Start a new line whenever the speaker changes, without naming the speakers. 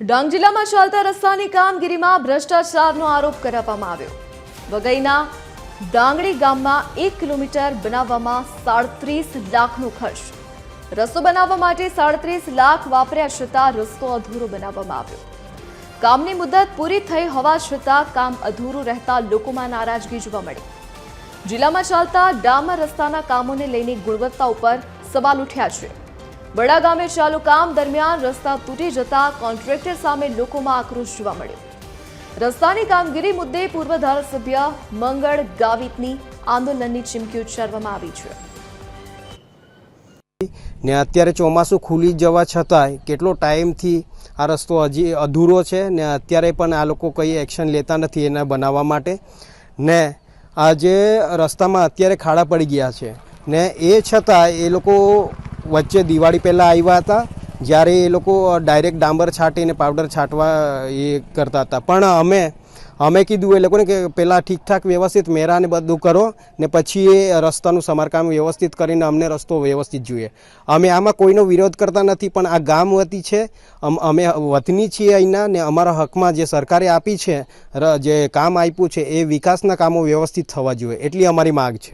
ડાંગ જિલ્લામાં ચાલતા રસ્તાની કામગીરીમાં ભ્રષ્ટાચારનો આરોપ કરવામાં આવ્યો। વઘઈના ડાંગડી ગામમાં 1 કિલોમીટર બનાવવામાં 37 લાખનો ખર્ચ। રસ્તો બનાવવા માટે 37 લાખ વાપર્યા છતાં રસ્તો અધૂરો બનાવવામાં આવ્યો। કામની મુદત પૂરી થઈ હોવા છતાં કામ અધૂરું રહેતા લોકોમાં નારાજગી જોવા મળી। જિલ્લામાં ચાલતા ડામર રસ્તાના કામોને લઈને ગુણવત્તા ઉપર સવાલ ઉઠ્યા છે। બડા ગામે ચાલુ કામ દરમિયાન રસ્તા તૂટી જતા કોન્ટ્રાક્ટર સામે લોકોમાં આક્રોશ જોવા મળ્યો। રસ્તાની કામગીરી મુદ્દે પૂર્વ ધારાસભ્ય મંગળ ગાવિતની આંદોલનની ચીમકી ઉચ્ચારવામાં આવી છે।
ને અત્યારે ચોમાસું ખુલી જવા છતાંય કેટલો ટાઈમથી આ રસ્તો હજી અધૂરો છે ને અત્યારે પણ આ લોકો કંઈ એક્શન લેતા નથી એને બનાવવા માટે। ને આજે રસ્તામાં અત્યારે ખાડા પડી ગયા છે ને એ છતાં એ લોકો વચ્ચે દિવાળી પહેલાં આવ્યા હતા જ્યારે એ લોકો ડાયરેક્ટ ડાંબર છાંટીને પાવડર છાંટવા એ કરતા હતા। પણ અમે કીધું એ લોકોને કે પહેલાં ઠીકઠાક વ્યવસ્થિત મેરાને બધું કરો ને પછી એ રસ્તાનું સમારકામ વ્યવસ્થિત કરીને અમને રસ્તો વ્યવસ્થિત જોઈએ। અમે આમાં કોઈનો વિરોધ કરતા નથી પણ આ ગામ વતી છે, અમે વતની છીએ અહીંના ને અમારા હકમાં જે સરકારે આપી છે જે કામ આપ્યું છે એ વિકાસના કામો વ્યવસ્થિત થવા જોઈએ એટલી અમારી માગ છે।